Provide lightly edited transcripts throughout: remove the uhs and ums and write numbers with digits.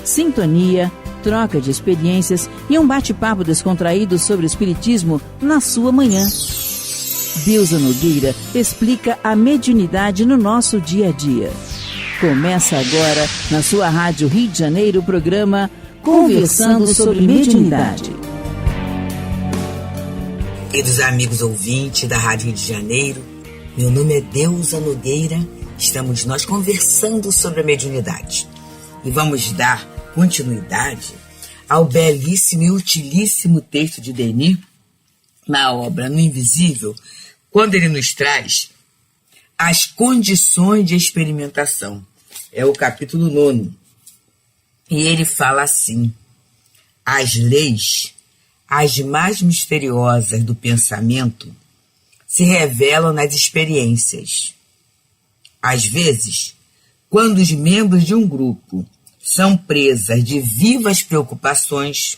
sintonia, troca de experiências e um bate-papo descontraído sobre o espiritismo na sua manhã. Deusa Nogueira explica a mediunidade no nosso dia a dia. Começa agora, na sua Rádio Rio de Janeiro, o programa Conversando sobre Mediunidade. Queridos amigos ouvintes da Rádio Rio de Janeiro, meu nome é Deusa Nogueira, estamos nós conversando sobre a mediunidade. E vamos dar continuidade ao belíssimo e utilíssimo texto de Denis, na obra No Invisível, quando ele nos traz as condições de experimentação. É o capítulo 9. E ele fala assim: as leis, as mais misteriosas do pensamento, se revelam nas experiências. Às vezes, quando os membros de um grupo são presas de vivas preocupações,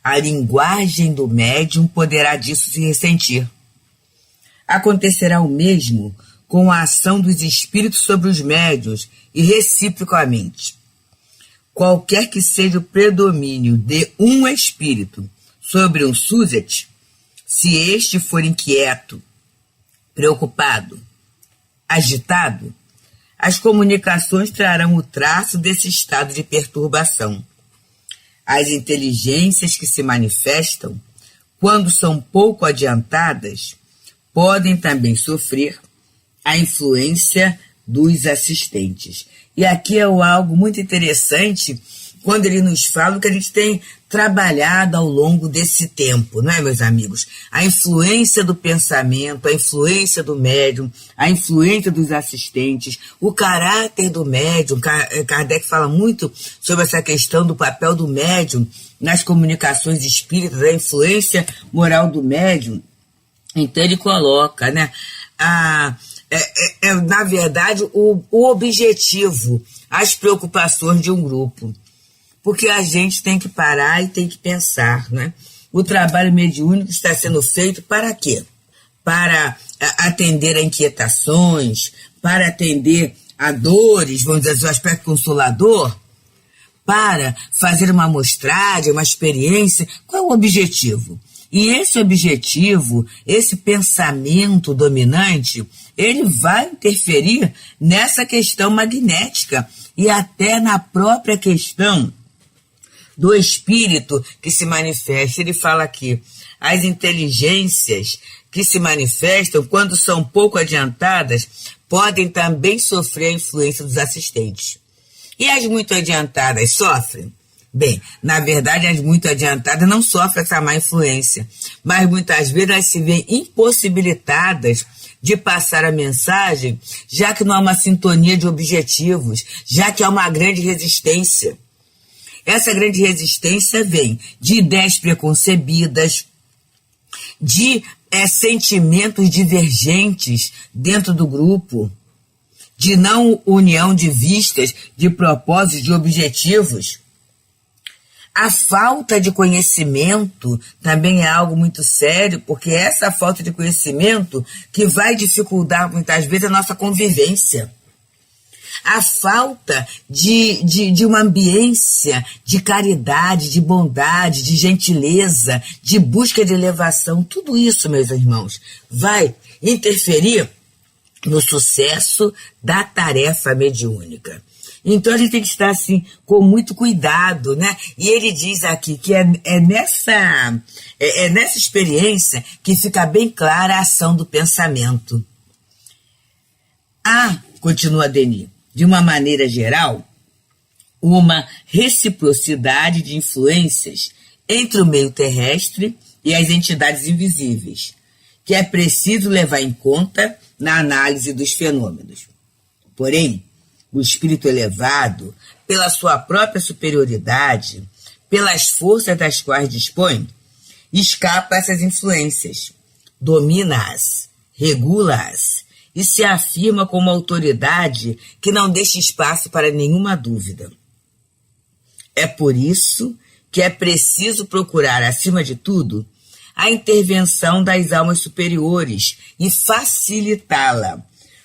a linguagem do médium poderá disso se ressentir. Acontecerá o mesmo com a ação dos espíritos sobre os médiuns e reciprocamente. Qualquer que seja o predomínio de um espírito sobre um súzete, se este for inquieto, preocupado, agitado, as comunicações trarão o traço desse estado de perturbação. As inteligências que se manifestam, quando são pouco adiantadas, podem também sofrer a influência dos assistentes. E aqui é algo muito interessante, quando ele nos fala o que a gente tem trabalhado ao longo desse tempo, não é, meus amigos? A influência do pensamento, a influência do médium, a influência dos assistentes, o caráter do médium. Kardec fala muito sobre essa questão do papel do médium nas comunicações espíritas, a influência moral do médium. Então ele coloca, né, na verdade, o objetivo, as preocupações de um grupo. Porque a gente tem que parar e tem que pensar, né? O trabalho mediúnico está sendo feito para quê? Para atender a inquietações, para atender a dores, vamos dizer assim, o aspecto consolador, para fazer uma amostragem, uma experiência. Qual é o objetivo? E esse objetivo, esse pensamento dominante, ele vai interferir nessa questão magnética e até na própria questão do espírito que se manifesta. Ele fala aqui, as inteligências que se manifestam, quando são pouco adiantadas, podem também sofrer a influência dos assistentes. E as muito adiantadas sofrem? Bem, na verdade, as muito adiantadas não sofrem essa má influência, mas muitas vezes elas se veem impossibilitadas de passar a mensagem, já que não há uma sintonia de objetivos, já que há uma grande resistência. Essa grande resistência vem de ideias preconcebidas, de sentimentos divergentes dentro do grupo, de não união de vistas, de propósitos, de objetivos. A falta de conhecimento também é algo muito sério, porque é essa falta de conhecimento que vai dificultar muitas vezes a nossa convivência. A falta de uma ambiência de caridade, de bondade, de gentileza, de busca de elevação, tudo isso, meus irmãos, vai interferir no sucesso da tarefa mediúnica. Então a gente tem que estar assim, com muito cuidado, né? E ele diz aqui que é nessa experiência que fica bem clara a ação do pensamento. Continua Denis, de uma maneira geral, uma reciprocidade de influências entre o meio terrestre e as entidades invisíveis, que é preciso levar em conta na análise dos fenômenos. Porém, o espírito elevado, pela sua própria superioridade, pelas forças das quais dispõe, escapa a essas influências, domina-as, regula-as e se afirma como autoridade que não deixa espaço para nenhuma dúvida. É por isso que é preciso procurar, acima de tudo, a intervenção das almas superiores e facilitá-la,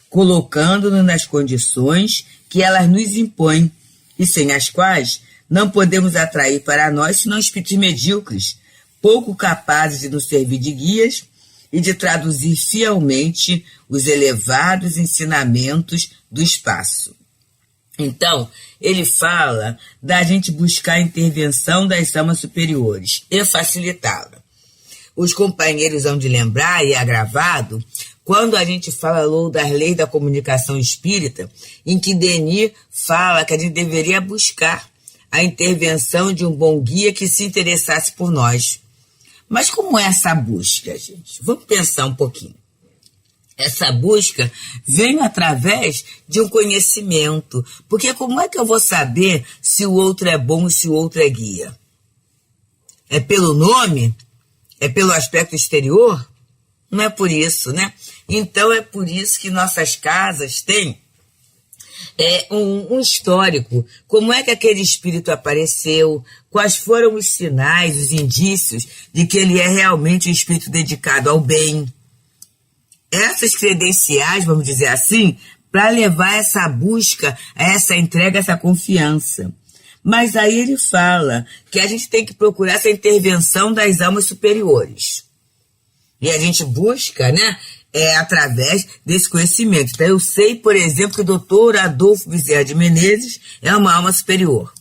colocando-nos nas condições que elas nos impõem e sem as quais não podemos atrair para nós senão espíritos medíocres, pouco capazes de nos servir de guias e de traduzir fielmente os elevados ensinamentos do espaço. Então, ele fala da gente buscar a intervenção das almas superiores e facilitá-la. Os companheiros hão de lembrar, e é gravado, quando a gente falou das leis da comunicação espírita, em que Denis fala que a gente deveria buscar a intervenção de um bom guia que se interessasse por nós. Mas como é essa busca, gente? Vamos pensar um pouquinho. Essa busca vem através de um conhecimento. Porque como é que eu vou saber se o outro é bom e se o outro é guia? É pelo nome? É pelo aspecto exterior? Não é por isso, né? Então é por isso que nossas casas têm um histórico. Como é que aquele espírito apareceu? Quais foram os sinais, os indícios de que ele é realmente um espírito dedicado ao bem? Essas credenciais, vamos dizer assim, para levar essa busca, essa entrega, essa confiança. Mas aí ele fala que a gente tem que procurar essa intervenção das almas superiores. E a gente busca, né, através desse conhecimento. Então eu sei, por exemplo, que o doutor Adolfo Bezerra de Menezes é uma alma superior.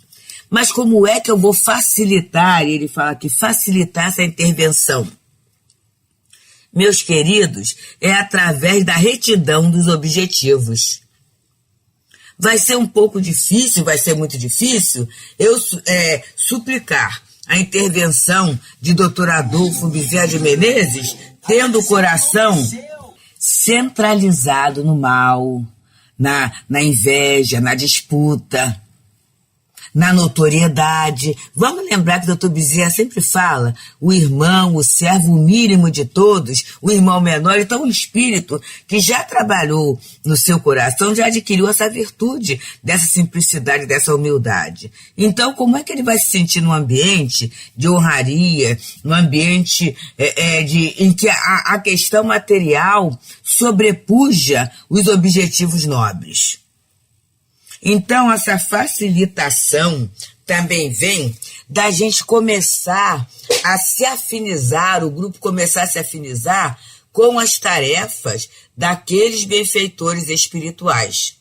Mas como é que eu vou facilitar, e ele fala que facilitar essa intervenção? Meus queridos, é através da retidão dos objetivos. Vai ser um pouco difícil, vai ser muito difícil, eu suplicar a intervenção de Dr. Adolfo Bezerra de Menezes, tendo o coração centralizado no mal, na inveja, na disputa, na notoriedade. Vamos lembrar que o Dr. Bezerra sempre fala, o irmão, o servo, o mínimo de todos, o irmão menor. Então o espírito que já trabalhou no seu coração já adquiriu essa virtude dessa simplicidade, dessa humildade. Então como é que ele vai se sentir num ambiente de honraria, num ambiente em que a questão material sobrepuja os objetivos nobres? Então, essa facilitação também vem da gente começar a se afinizar, o grupo começar a se afinizar com as tarefas daqueles benfeitores espirituais.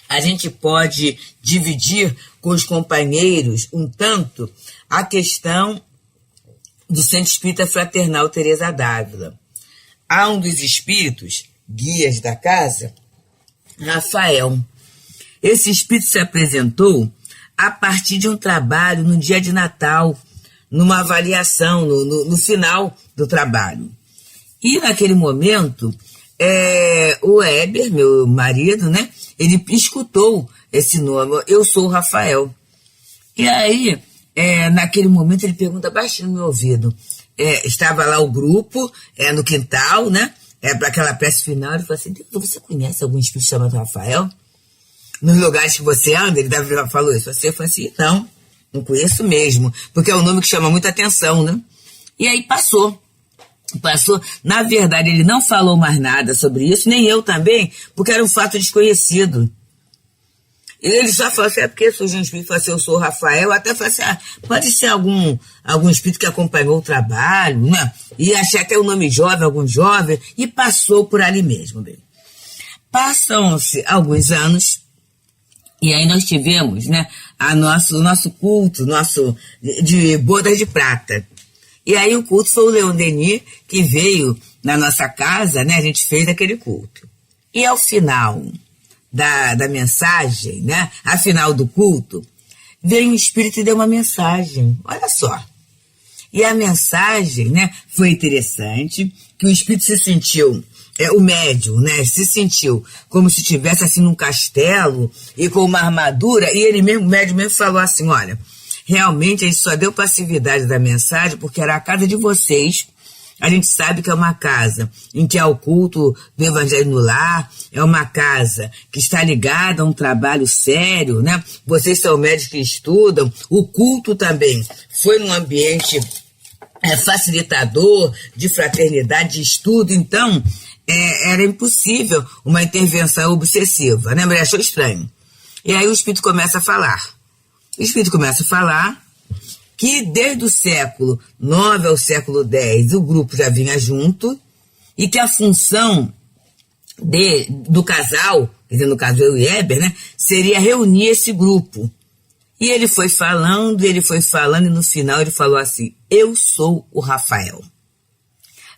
A gente pode dividir com os companheiros um tanto a questão do Centro Espírita Fraternal Teresa d'Ávila. Há um dos espíritos, guias da casa, Rafael. Esse espírito se apresentou a partir de um trabalho no dia de Natal, numa avaliação, no final do trabalho. E naquele momento, o Heber, meu marido, né, ele escutou esse nome, eu sou o Rafael. E aí, naquele momento, ele pergunta baixinho no meu ouvido. Estava lá o grupo, no quintal, né, para aquela prece final, ele falou assim, você conhece algum espírito chamado Rafael? Nos lugares que você anda, ele falou isso. Você falou assim, não conheço mesmo, porque é um nome que chama muita atenção, né? E aí passou. Na verdade, ele não falou mais nada sobre isso, nem eu também, porque era um fato desconhecido. Ele só falou assim, porque surgiu um espírito, falou assim, eu sou o Rafael, até falou assim, pode ser algum espírito que acompanhou o trabalho, né? E achei até o nome jovem, algum jovem, e passou por ali mesmo. Bem. Passam-se alguns anos, e aí nós tivemos, né, o nosso culto, de bodas de prata. E aí o culto foi o Leon Denis que veio na nossa casa, né, a gente fez aquele culto. E ao final da mensagem, né, ao final do culto, veio um espírito e deu uma mensagem, olha só. E a mensagem, né, foi interessante, que o espírito se sentiu... o médium, né, se sentiu como se estivesse assim num castelo e com uma armadura, e ele mesmo, o médium mesmo falou assim, olha, realmente a gente só deu passividade da mensagem porque era a casa de vocês, a gente sabe que é uma casa em que há o culto do Evangelho no lar, é uma casa que está ligada a um trabalho sério, né, vocês são médicos que estudam, o culto também foi num ambiente facilitador, de fraternidade, de estudo, então... era impossível uma intervenção obsessiva, né? Mas ele achou estranho. E aí o espírito começa a falar. O espírito começa a falar que desde o século IX ao século X o grupo já vinha junto e que a função do casal, quer dizer, no caso eu e Heber, né, seria reunir esse grupo. E ele foi falando, e no final ele falou assim: eu sou o Rafael.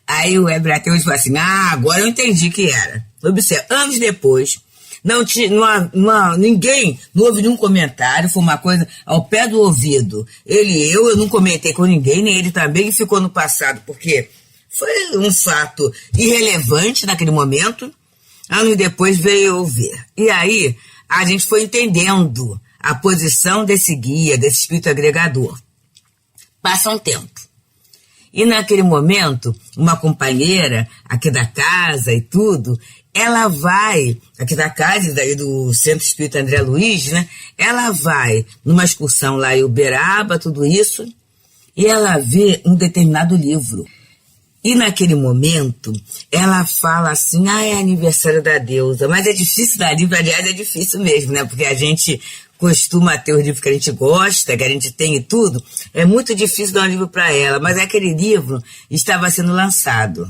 Aí o Heber até hoje falou assim: agora eu entendi que era. Observe, anos depois, não houve nenhum comentário, foi uma coisa ao pé do ouvido. Eu não comentei com ninguém, nem ele também, e ficou no passado, porque foi um fato irrelevante naquele momento. Anos depois veio ouvir. E aí a gente foi entendendo a posição desse guia, desse espírito agregador. Passa um tempo. E naquele momento, uma companheira aqui da casa e tudo, ela vai, aqui da casa daí do Centro Espírita André Luiz, né? Ela vai numa excursão lá em Uberaba, tudo isso, e ela vê um determinado livro. E naquele momento, ela fala assim: é aniversário da deusa. Mas é difícil dar livro, aliás, é difícil mesmo, né? Porque a gente costuma ter os livros que a gente gosta, que a gente tem e tudo. É muito difícil dar um livro para ela, mas aquele livro estava sendo lançado.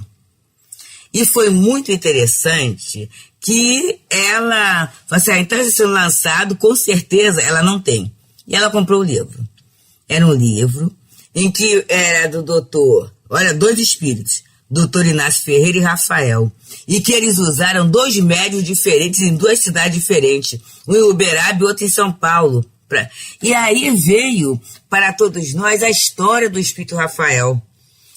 E foi muito interessante que ela falou assim: então está sendo lançado, com certeza ela não tem. E ela comprou o livro. Era um livro em que era do doutor, olha, 2 espíritos, doutor Inácio Ferreira e Rafael, e que eles usaram 2 médios diferentes em 2 cidades diferentes, um em Uberaba e outro em São Paulo. E aí veio para todos nós a história do espírito Rafael,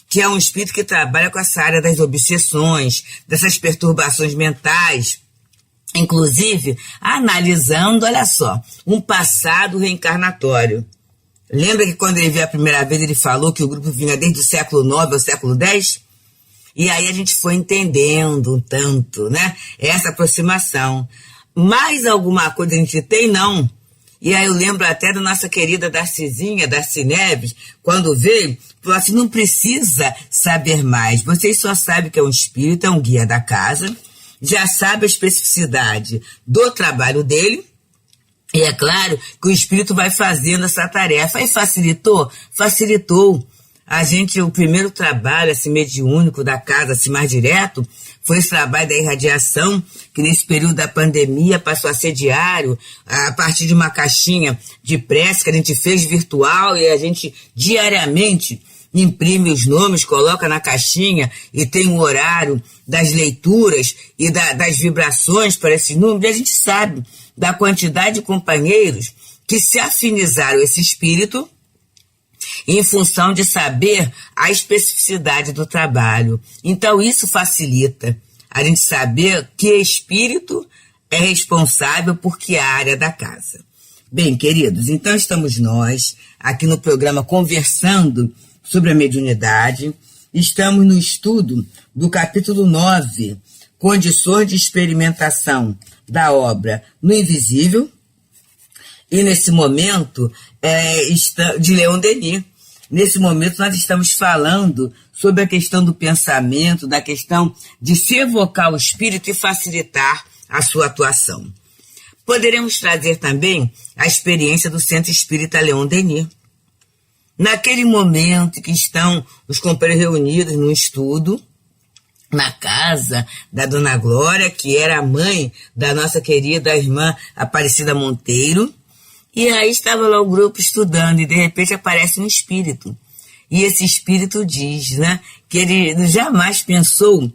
que é um espírito que trabalha com essa área das obsessões, dessas perturbações mentais, inclusive analisando, olha só, um passado reencarnatório. Lembra que quando ele veio a primeira vez ele falou que o grupo vinha desde o século IX ao século X? E aí a gente foi entendendo um tanto, né? Essa aproximação. Mais alguma coisa a gente tem? Não. E aí eu lembro até da nossa querida Darcizinha, Darcy Neves, quando veio, falou assim: não precisa saber mais. Vocês só sabem que é um espírito, é um guia da casa, já sabe a especificidade do trabalho dele. E é claro que o espírito vai fazendo essa tarefa. Aí facilitou? Facilitou. A gente, o primeiro trabalho assim, mediúnico da casa, assim, mais direto, foi esse trabalho da irradiação, que nesse período da pandemia passou a ser diário, a partir de uma caixinha de prece que a gente fez virtual, e a gente diariamente imprime os nomes, coloca na caixinha e tem um horário das leituras e das vibrações para esses números. E a gente sabe da quantidade de companheiros que se afinizaram a esse espírito em função de saber a especificidade do trabalho. Então isso facilita a gente saber que espírito é responsável por que área da casa. Bem, queridos, então estamos nós aqui no programa conversando sobre a mediunidade. Estamos no estudo do capítulo 9, Condições de Experimentação da obra No Invisível, e nesse momento de Leon Denis. Nesse momento nós estamos falando sobre a questão do pensamento, da questão de se evocar o espírito e facilitar a sua atuação. Poderemos trazer também a experiência do Centro Espírita Leon Denis. Naquele momento em que estão os companheiros reunidos no estudo, na casa da Dona Glória, que era a mãe da nossa querida irmã Aparecida Monteiro, e aí estava lá o grupo estudando, e de repente aparece um espírito. E esse espírito diz, né, que ele jamais pensou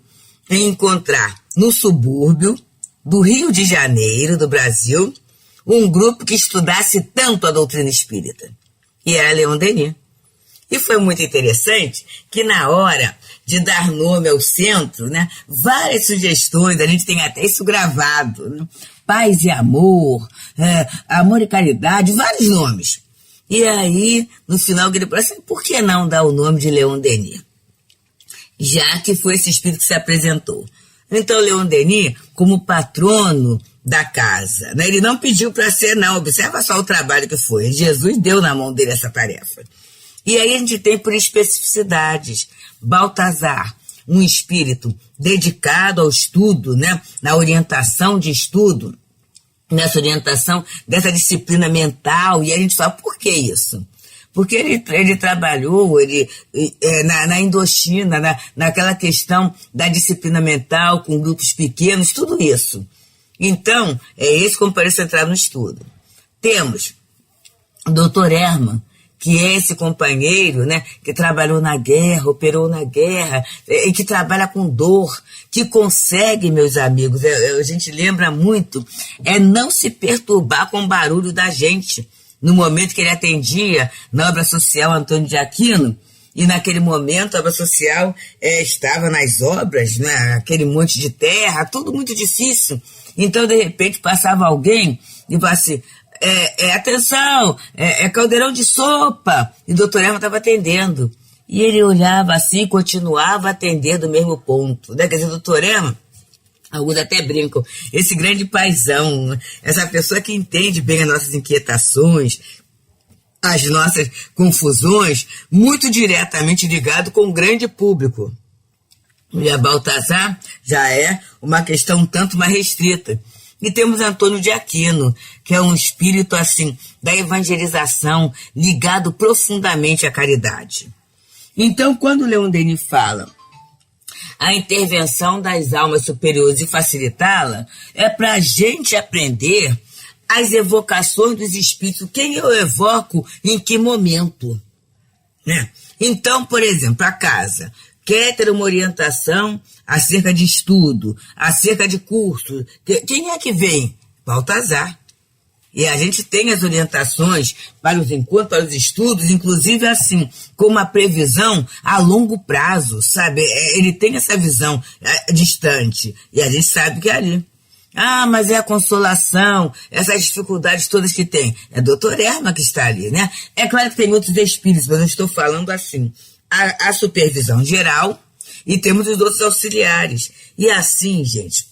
em encontrar no subúrbio do Rio de Janeiro, do Brasil, um grupo que estudasse tanto a doutrina espírita. E era Leon Denis. E foi muito interessante que na hora de dar nome ao centro, né, várias sugestões, a gente tem até isso gravado, né? Paz e amor, amor e caridade, vários nomes. E aí, no final, ele falou assim: por que não dar o nome de Leon Denis? Já que foi esse espírito que se apresentou. Então, Leon Denis, como patrono da casa, né, ele não pediu para ser, não. Observa só o trabalho que foi. Jesus deu na mão dele essa tarefa. E aí a gente tem por especificidades. Baltazar, um espírito dedicado ao estudo, né, na orientação de estudo, nessa orientação dessa disciplina mental, e a gente fala, por que isso? Porque ele trabalhou na Indochina, naquela questão da disciplina mental, com grupos pequenos, tudo isso. Então, é esse companheiro central no estudo. Temos o Dr. Herman, que é esse companheiro, né, que trabalhou na guerra, operou na guerra, e que trabalha com dor, que consegue, meus amigos, a gente lembra muito, não se perturbar com o barulho da gente. No momento que ele atendia na obra social Antônio de Aquino, e naquele momento a obra social estava nas obras, né, aquele monte de terra, tudo muito difícil. Então, de repente, passava alguém e falava assim, atenção, caldeirão de sopa. E o doutor Herman estava atendendo. E ele olhava assim e continuava a atender do mesmo ponto. Né? Quer dizer, o doutor Herman, alguns até brincam, esse grande paizão, essa pessoa que entende bem as nossas inquietações, as nossas confusões, muito diretamente ligado com o grande público. E a Baltazar já é uma questão um tanto mais restrita. E temos Antônio de Aquino, que é um espírito assim da evangelização, ligado profundamente à caridade. Então, quando o Leon Denis fala a intervenção das almas superiores e facilitá-la, é para a gente aprender as evocações dos espíritos, quem eu evoco em que momento. Né? Então, por exemplo, a casa quer ter uma orientação acerca de estudo, acerca de curso. Quem é que vem? Baltazar. E a gente tem as orientações para os encontros, para os estudos, inclusive assim, com uma previsão a longo prazo, sabe? Ele tem essa visão distante. E a gente sabe que é ali. Ah, mas é a consolação, essas dificuldades todas que tem. É Dr. Herman que está ali, né? É claro que tem outros espíritos, mas eu estou falando assim. A supervisão geral e temos os outros auxiliares. E assim, gente,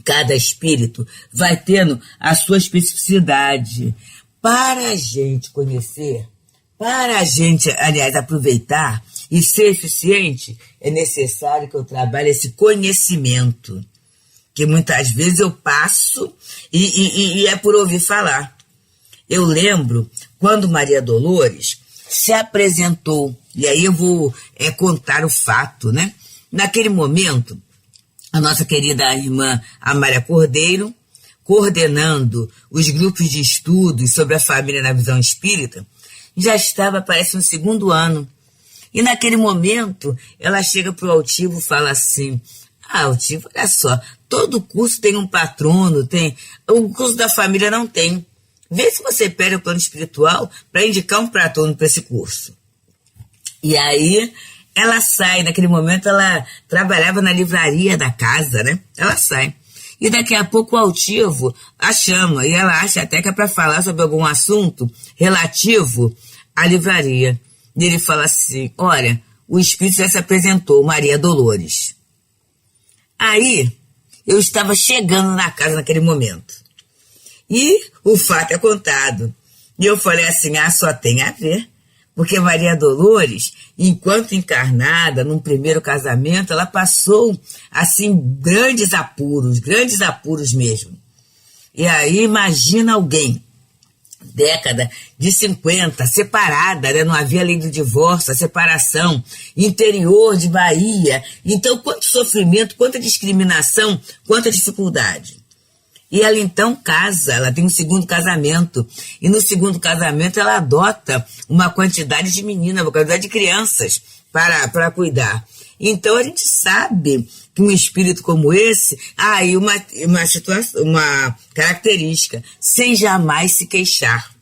cada espírito vai tendo a sua especificidade. Para a gente conhecer, para a gente, aliás, aproveitar e ser eficiente, é necessário que eu trabalhe esse conhecimento, que muitas vezes eu passo e é por ouvir falar. Eu lembro quando Maria Dolores se apresentou, e aí eu vou contar o fato, né? Naquele momento, a nossa querida irmã Amália Cordeiro, coordenando os grupos de estudos sobre a família na visão espírita, já estava, parece, no 2º ano. E naquele momento, ela chega para o altivo e fala assim, altivo, olha só, todo curso tem um patrono, o curso da família não tem. Vê se você pede o plano espiritual para indicar um patrono para esse curso. E aí, ela sai, naquele momento ela trabalhava na livraria da casa, né? Ela sai. E daqui a pouco o altivo a chama, e ela acha até que é para falar sobre algum assunto relativo à livraria. E ele fala assim, olha, o espírito já se apresentou, Maria Dolores. Aí, eu estava chegando na casa naquele momento. E o fato é contado. E eu falei assim, só tem a ver. Porque Maria Dolores, enquanto encarnada, num primeiro casamento, ela passou, assim, grandes apuros mesmo. E aí, imagina alguém, década de 50, separada, né? Não havia lei do divórcio, a separação, interior de Bahia. Então, quanto sofrimento, quanta discriminação, quanta dificuldade. E ela então casa, ela tem um 2º casamento. E no 2º casamento ela adota uma quantidade de meninas, uma quantidade de crianças para cuidar. Então a gente sabe que um espírito como esse, e uma situação, uma característica, sem jamais se queixar.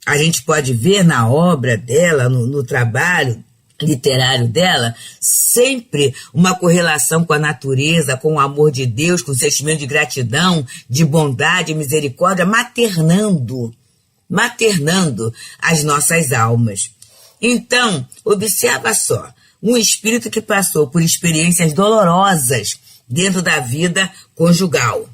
A gente pode ver na obra dela, no trabalho literário dela, sempre uma correlação com a natureza, com o amor de Deus, com o sentimento de gratidão, de bondade, misericórdia, maternando as nossas almas. Então, observa só, um espírito que passou por experiências dolorosas dentro da vida conjugal,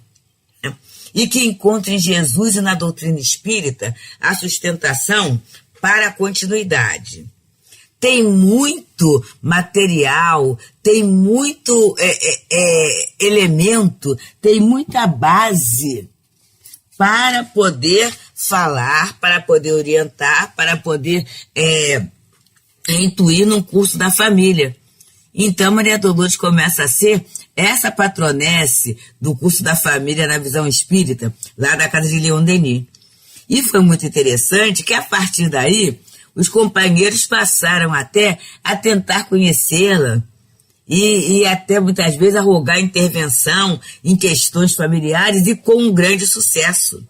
né? E que encontra em Jesus e na doutrina espírita a sustentação para a continuidade. Tem muito material, tem muito elemento, tem muita base para poder falar, para poder orientar, para poder intuir num curso da família. Então, Maria Dolores começa a ser essa patronesse do curso da família na visão espírita, lá da casa de Leon Denis. E foi muito interessante que, a partir daí, os companheiros passaram até a tentar conhecê-la e até, muitas vezes, a rogar intervenção em questões familiares e com um grande sucesso.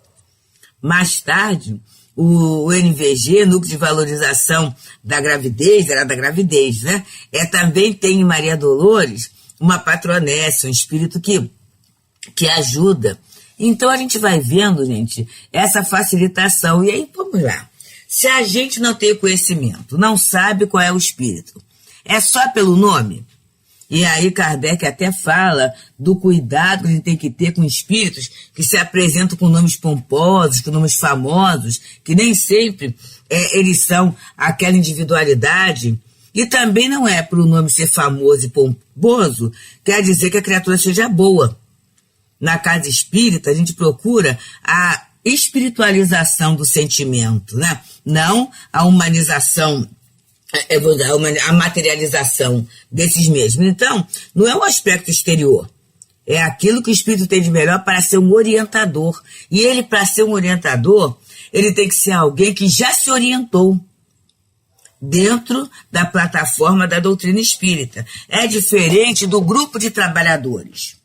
Mais tarde, o NVG, Núcleo de Valorização da Gravidez, era da gravidez, né? Também tem em Maria Dolores uma patronesse, um espírito que ajuda. Então a gente vai vendo, gente, essa facilitação. E aí, vamos lá. Se a gente não tem conhecimento, não sabe qual é o espírito, é só pelo nome? E aí Kardec até fala do cuidado que a gente tem que ter com espíritos que se apresentam com nomes pomposos, com nomes famosos, que nem sempre eles são aquela individualidade. E também não é por o nome ser famoso e pomposo, quer dizer que a criatura seja boa. Na casa espírita, a gente procura a espiritualização do sentimento, né? Não a humanização, a materialização desses mesmos. Então, não é um aspecto exterior. É aquilo que o espírito tem de melhor para ser um orientador. E ele, para ser um orientador, ele tem que ser alguém que já se orientou dentro da plataforma da doutrina espírita. É diferente do grupo de trabalhadores.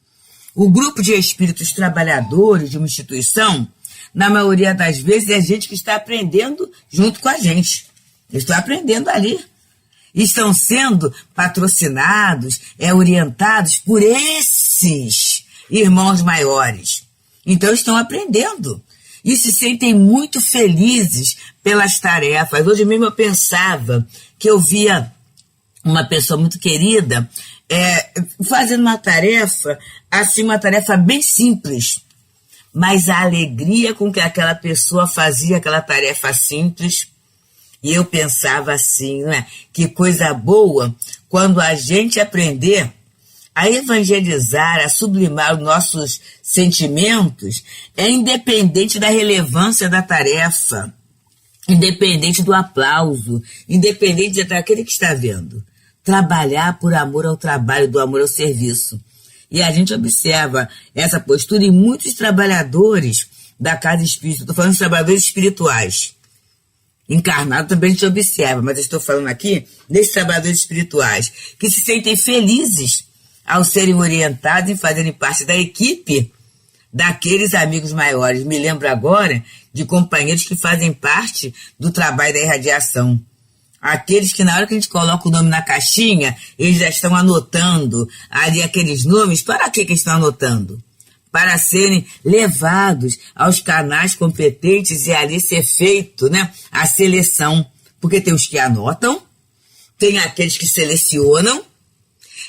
O grupo de espíritos trabalhadores de uma instituição, na maioria das vezes, é gente que está aprendendo junto com a gente. Estão aprendendo ali. Estão sendo patrocinados, orientados por esses irmãos maiores. Então estão aprendendo. E se sentem muito felizes pelas tarefas. Hoje mesmo eu pensava que eu via uma pessoa muito querida fazendo uma tarefa, assim, uma tarefa bem simples. Mas a alegria com que aquela pessoa fazia aquela tarefa simples. E eu pensava assim, né? Que coisa boa quando a gente aprender a evangelizar, a sublimar os nossos sentimentos, independente da relevância da tarefa, independente do aplauso, independente daquele que está vendo. Trabalhar por amor ao trabalho, do amor ao serviço. E a gente observa essa postura em muitos trabalhadores da casa espírita. Estou falando de trabalhadores espirituais. Encarnado também a gente observa, mas eu estou falando aqui desses trabalhadores espirituais que se sentem felizes ao serem orientados e fazerem parte da equipe daqueles amigos maiores. Me lembro agora de companheiros que fazem parte do trabalho da irradiação. Aqueles que na hora que a gente coloca o nome na caixinha, eles já estão anotando ali aqueles nomes. Para que estão anotando? Para serem levados aos canais competentes e ali ser feito, né, a seleção. Porque tem os que anotam, tem aqueles que selecionam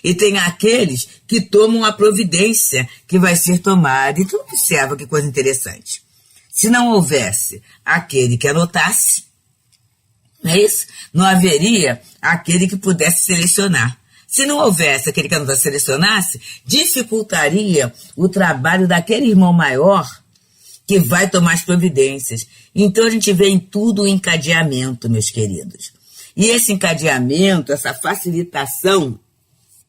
e tem aqueles que tomam a providência que vai ser tomada. Então, observa que coisa interessante. Se não houvesse aquele que anotasse, não é isso? Não haveria aquele que pudesse selecionar. Se não houvesse aquele que não selecionasse, dificultaria o trabalho daquele irmão maior que vai tomar as providências. Então a gente vê em tudo o encadeamento, meus queridos. E esse encadeamento, essa facilitação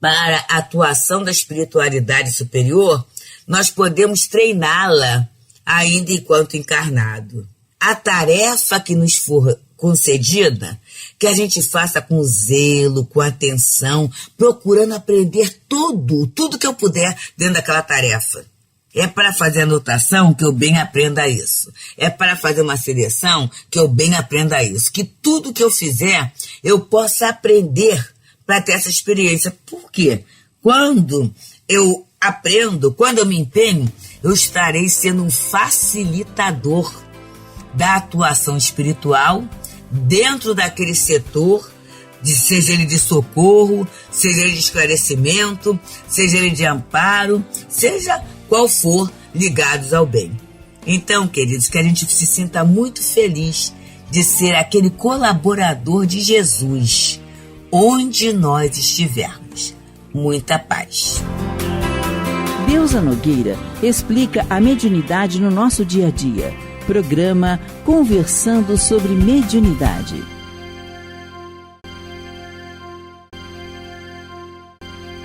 para a atuação da espiritualidade superior, nós podemos treiná-la ainda enquanto encarnado. A tarefa que nos for concedida, que a gente faça com zelo, com atenção, procurando aprender tudo que eu puder dentro daquela tarefa. É para fazer anotação que eu bem aprenda isso. É para fazer uma seleção que eu bem aprenda isso. Que tudo que eu fizer, eu possa aprender para ter essa experiência. Por quê? Quando eu aprendo, quando eu me empenho, eu estarei sendo um facilitador da atuação espiritual dentro daquele setor, seja ele de socorro, seja ele de esclarecimento, seja ele de amparo, seja qual for, ligados ao bem. Então, queridos, que a gente se sinta muito feliz de ser aquele colaborador de Jesus, onde nós estivermos. Muita paz. Deusa Nogueira explica a mediunidade no nosso dia a dia. Programa Conversando sobre Mediunidade.